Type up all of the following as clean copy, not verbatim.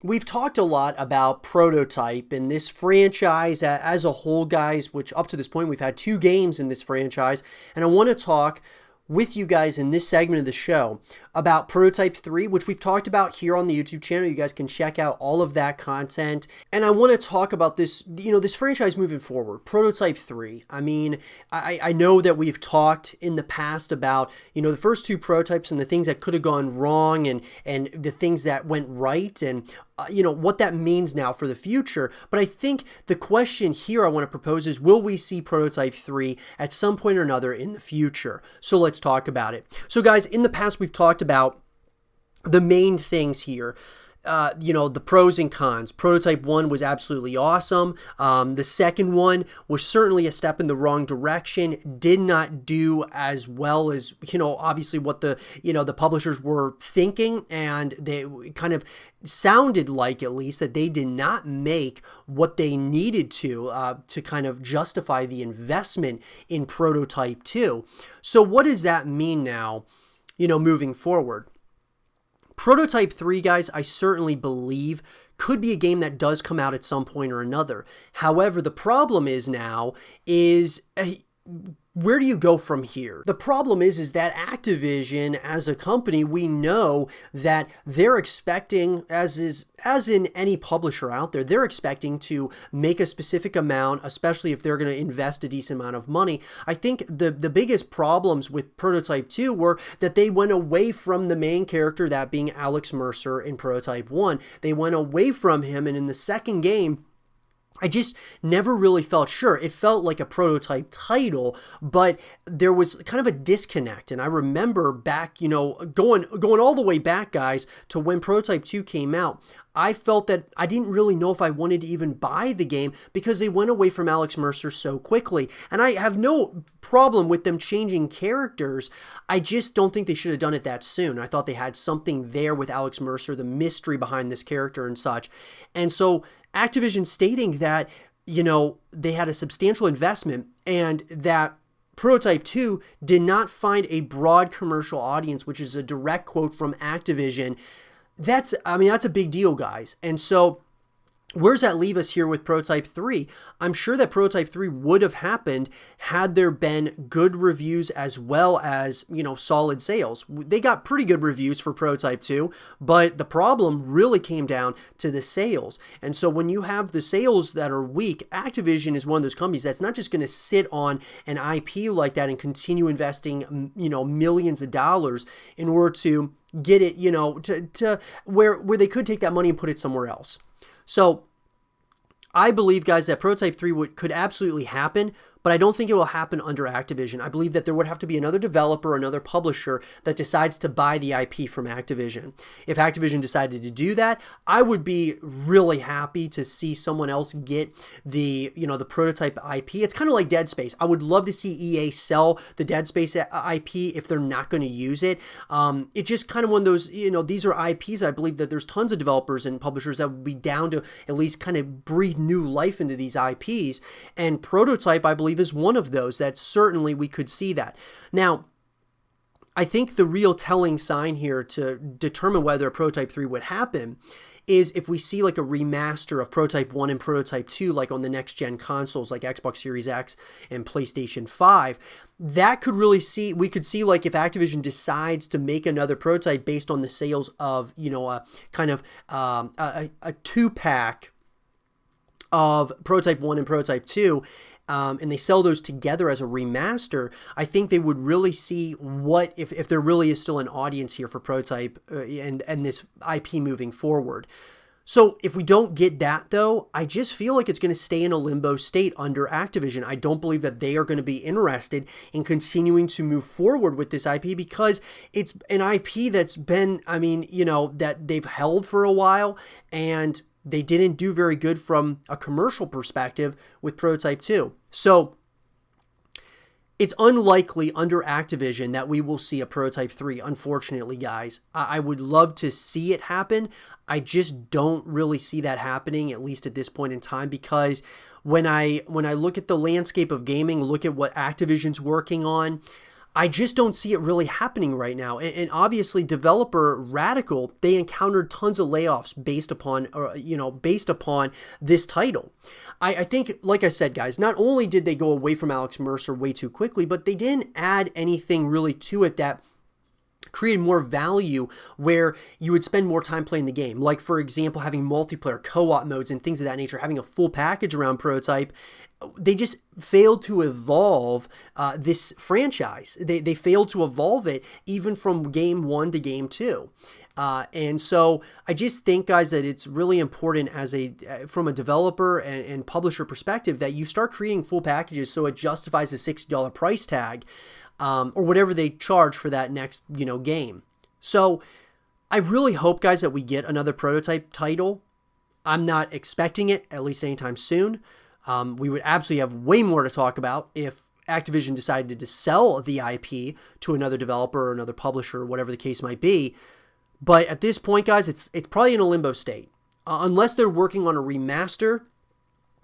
We've talked a lot about Prototype and this franchise as a whole, guys, which up to this point we've had two games in this franchise. And I want to talk with you guys in this segment of the show about Prototype 3, which we've talked about here on the YouTube channel. You guys can check out all of that content. And I want to talk about this, this franchise moving forward, Prototype 3. I mean, I know that we've talked in the past about, the first two prototypes and the things that could have gone wrong and the things that went right and what that means now for the future. But I think the question here I want to propose is, will we see Prototype 3 at some point or another in the future? So let's talk about it. So guys, in the past, we've talked about the main things here. The pros and cons. Prototype 1 was absolutely awesome. The second one was certainly a step in the wrong direction, did not do as well as, obviously what the publishers were thinking, and they kind of sounded like, at least, that they did not make what they needed to kind of justify the investment in Prototype 2. So what does that mean now, moving forward? Prototype 3, guys, I certainly believe could be a game that does come out at some point or another. However, the problem is now where do you go from here? The problem is that Activision as a company, we know that they're expecting, as in any publisher out there, they're expecting to make a specific amount, especially if they're going to invest a decent amount of money. I think the biggest problems with Prototype 2 were that they went away from the main character, that being Alex Mercer in Prototype 1. They went away from him, and in the second game, I just never really felt sure. It felt like a Prototype title, but there was kind of a disconnect. And I remember back, going all the way back, guys, to when Prototype 2 came out. I felt that I didn't really know if I wanted to even buy the game because they went away from Alex Mercer so quickly. And I have no problem with them changing characters. I just don't think they should have done it that soon. I thought they had something there with Alex Mercer, the mystery behind this character and such. And so Activision stating that, they had a substantial investment and that Prototype 2 did not find a broad commercial audience, which is a direct quote from Activision. That's a big deal, guys. And so where does that leave us here with Prototype 3? I'm sure that Prototype 3 would have happened had there been good reviews as well as, solid sales. They got pretty good reviews for Prototype 2, but the problem really came down to the sales. And so when you have the sales that are weak, Activision is one of those companies that's not just going to sit on an IP like that and continue investing, millions of dollars in order to get it, to where they could take that money and put it somewhere else. So I believe, guys, that Prototype 3 could absolutely happen, but I don't think it will happen under Activision. I believe that there would have to be another developer, another publisher that decides to buy the IP from Activision. If Activision decided to do that, I would be really happy to see someone else get the Prototype IP. It's kind of like Dead Space. I would love to see EA sell the Dead Space IP if they're not going to use it. It's just kind of one of those, these are IPs. I believe that there's tons of developers and publishers that would be down to at least kind of breathe new life into these IPs. And Prototype, I believe, is one of those that certainly we could see that. Now, I think the real telling sign here to determine whether a Prototype 3 would happen is if we see like a remaster of Prototype 1 and Prototype 2, like on the next gen consoles like Xbox Series X and PlayStation 5. That could really we could see like if Activision decides to make another Prototype based on the sales of, a kind of a two-pack of Prototype 1 and Prototype 2, and they sell those together as a remaster, I think they would really see what, if there really is still an audience here for Prototype and this IP moving forward. So if we don't get that, though, I just feel like it's going to stay in a limbo state under Activision. I don't believe that they are going to be interested in continuing to move forward with this IP because it's an IP that's been, that they've held for a while, and they didn't do very good from a commercial perspective with Prototype 2. So it's unlikely under Activision that we will see a Prototype 3, unfortunately, guys. I would love to see it happen. I just don't really see that happening, at least at this point in time, because when I look at the landscape of gaming, look at what Activision's working on, I just don't see it really happening right now. And obviously, developer Radical, they encountered tons of layoffs based upon, based upon this title. I think, like I said, guys, not only did they go away from Alex Mercer way too quickly, but they didn't add anything really to it that created more value where you would spend more time playing the game. Like, for example, having multiplayer co-op modes and things of that nature, having a full package around Prototype. They just failed to evolve this franchise. They failed to evolve it even from game 1 to game 2. And so I just think, guys, that it's really important from a developer and publisher perspective that you start creating full packages so it justifies the $60 price tag or whatever they charge for that next, game. So I really hope, guys, that we get another Prototype title. I'm not expecting it, at least anytime soon. We would absolutely have way more to talk about if Activision decided to sell the IP to another developer or another publisher, or whatever the case might be. But at this point, guys, it's probably in a limbo state. Unless they're working on a remaster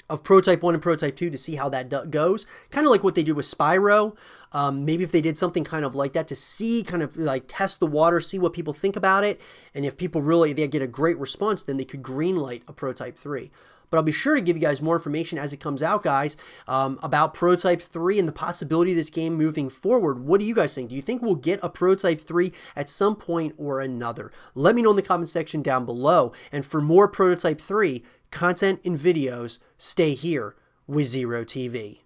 of Prototype 1 and Prototype 2 to see how that goes. Kind of like what they did with Spyro. Maybe if they did something kind of like that to see, kind of like test the water, see what people think about it. And if people they get a great response, then they could greenlight a Prototype 3. But I'll be sure to give you guys more information as it comes out, guys, about Prototype 3 and the possibility of this game moving forward. What do you guys think? Do you think we'll get a Prototype 3 at some point or another? Let me know in the comment section down below. And for more Prototype 3 content and videos, stay here with Zero TV.